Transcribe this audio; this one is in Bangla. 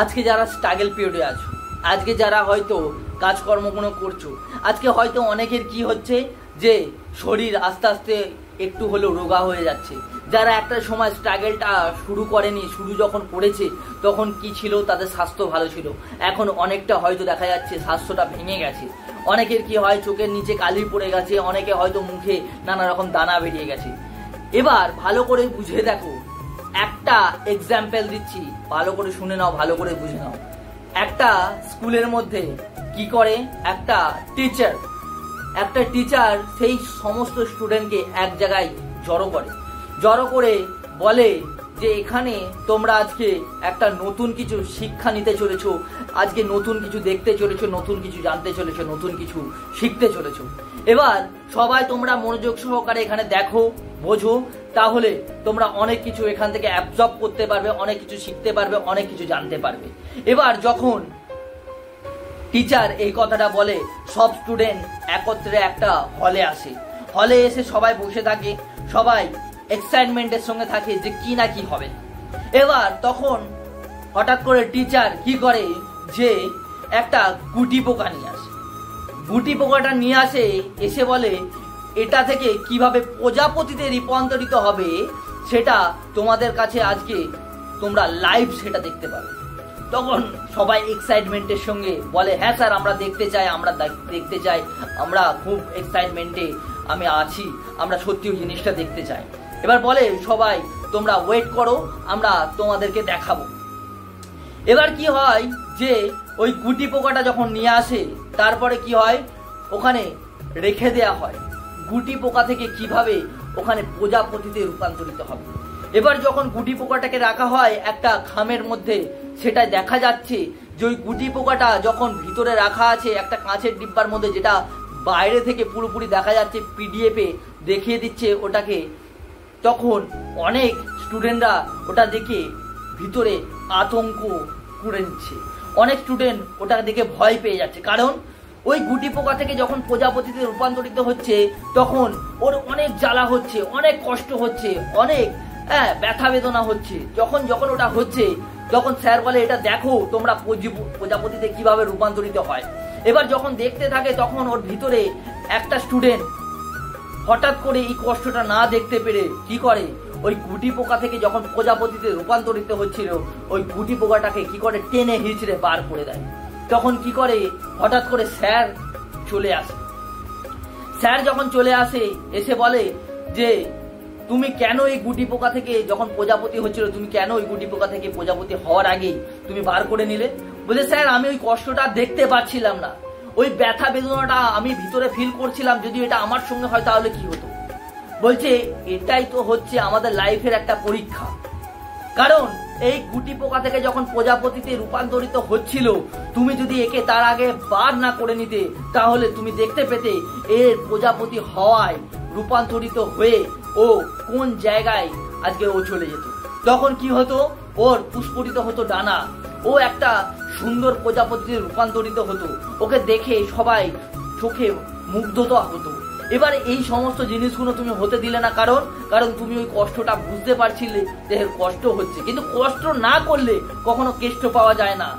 আজকে যারা স্ট্রাগল পিরিয়ডে আছো, আজকে যারা হয়তো কাজকর্মগুলো করছো, আজকে হয়তো অনেকের কি হচ্ছে যে শরীর আস্তে আস্তে একটু হলেও রোগা হয়ে যাচ্ছে। যারা একটা সময় স্ট্রাগলটা শুরু করেনি, শুরু যখন করেছে তখন কি ছিল, তাদের স্বাস্থ্য ভালো ছিল, এখন অনেকটা হয়তো দেখা যাচ্ছে স্বাস্থ্যটা ভেঙে গেছে। অনেকের কি হয়, চোখের নিচে কালি পড়ে গেছে, অনেকে হয়তো মুখে নানা রকম দানা বেরিয়ে গেছে। এবার ভালো করে বুঝে দেখো, একটা এক্সাম্পল দিচ্ছি, ভালো করে শুনে নাও, ভালো করে বুঝে নাও। একটা স্কুলের মধ্যে কি করে একটা টিচার সেই সমস্ত স্টুডেন্টকে এক জায়গায় জড়ো করে বলে যে এখানে তোমরা আজকে একটা নতুন কিছু শিক্ষা নিতে চলেছো, আজকে নতুন কিছু দেখতে চলেছো, নতুন কিছু জানতে চলেছো, নতুন কিছু শিখতে চলেছো। এবার সবাই তোমরা মনোযোগ সহকারে এখানে দেখো, বোঝো, তাহলে তোমরা অনেক কিছু এখান থেকে অ্যাবজর্ব করতে পারবে, অনেক কিছু শিখতে পারবে, অনেক কিছু জানতে পারবে। এবার যখন টিচার এই কথাটা বলে, সব স্টুডেন্ট একত্রে একটা হলে এসে সবাই বসে থাকে, সবাই এক্সাইটমেন্টের সঙ্গে থাকে যে কি না কি হবে। এবার তখন হঠাৎ করে টিচার কি করে যে একটা গুটি পোকা নিয়ে আসে। গুটি পোকাটা নিয়ে এসে বলে এটা থেকে কিভাবে প্রজাপতিতে রূপান্তরিত হবে সেটা তোমাদের কাছে আজকে তোমরা লাইভ সেটা দেখতে পাবে। তখন সবাই এক্সাইটমেন্টের সঙ্গে বলে হ্যাঁ স্যার, আমরা দেখতে চাই, আমরা খুব এক্সাইটমেন্টে আমি আছি, আমরা সত্যি ওই জিনিসটা দেখতে চাই। এবার বলে সবাই তোমরা ওয়েট করো, আমরা তোমাদেরকে দেখাবো। এবার কি হয় যে ওই গুটি পোকাটা যখন নিয়ে আসে, তারপরে কি হয়, ওখানে রেখে দেয়া হয় গুটি পোকা থেকে কিভাবে ওখানে প্রজাপতিতে রূপান্তরিত হবে। এবার যখন গুটি পোকাটাকে রাখা হয় একটা খামের মধ্যে, সেটা দেখা যাচ্ছে যে ওই গুটি পোকাটা যখন ভিতরে রাখা আছে একটা কাঁচের ডিব্বার মধ্যে, যেটা বাইরে থেকে পুরোপুরি দেখা যাচ্ছে, পিডিএফে দেখিয়ে দিচ্ছে ওটাকে, তখন অনেক স্টুডেন্টরা ওটা দেখে ভিতরে আতঙ্ক করে নিচ্ছে। অনেক স্টুডেন্ট ওটা দেখে ভয় পেয়ে যাচ্ছে, কারণ ওই গুটি পোকা থেকে যখন প্রজাপতিতে রূপান্তরিত হচ্ছে তখন ওর অনেক জ্বালা হচ্ছে, অনেক কষ্ট হচ্ছে, অনেক ব্যথা বেদনা হচ্ছে। যখন ওটা হচ্ছে তখন স্যার বলে এটা দেখো তোমরা প্রজাপতিতে কিভাবে রূপান্তরিত হয়। এবার যখন দেখতে থাকে তখন ওর ভিতরে একটা স্টুডেন্ট হঠাৎ করে এই কষ্টটা না দেখতে পেরে কি করে, ওই গুটি পোকা থেকে যখন প্রজাপতিতে রূপান্তরিত হচ্ছিল ওই গুটি পোকাটাকে কি করে টেনে হিঁচড়ে বার করে দেয়। তখন কি করে, হঠাৎ করে স্যার চলে আসে। স্যার যখন চলে আসে এসে বলে যে তুমি কেন এই গুটি পোকা থেকে যখন প্রজাপতি হচ্ছিল, তুমি কেন ওই গুটি পোকা থেকে প্রজাপতি হওয়ার আগেই তুমি বার করে নিলে? বলে স্যার আমি ওই কষ্টটা দেখতে পাচ্ছিলাম না, ওই ব্যথা বেদনাটা আমি ভিতরে ফিল করছিলাম, যদি এটা আমার সঙ্গে হয় তাহলে কি হতো। বলছে এটাই তো হচ্ছে আমাদের লাইফের একটা পরীক্ষা, কারণ এই গুটি পোকা থেকে যখন প্রজাপতিতে রূপান্তরিত হচ্ছিল, তুমি যদি একে তার আগে বার না করে নিতে তাহলে তুমি দেখতে পেতে এর প্রজাপতি হওয়ায় রূপান্তরিত হয়ে ও কোন জায়গায় আজকে ও চলে যেত। তখন কি হতো, ওর পুষ্পরিত হতো ডানা, ও একটা সুন্দর প্রজাপতিতে রূপান্তরিত হতো, ওকে দেখে সবাই চোখে মুগ্ধতা হতো। এবার এই সমস্ত জিনিসগুলো তুমি হতে দিলে না, কারণ তুমি ওই কষ্টটা বুঝতে পারছিলে যে কষ্ট হচ্ছে, কিন্তু কষ্ট না করলে কখনো কেষ্ট পাওয়া যায় না।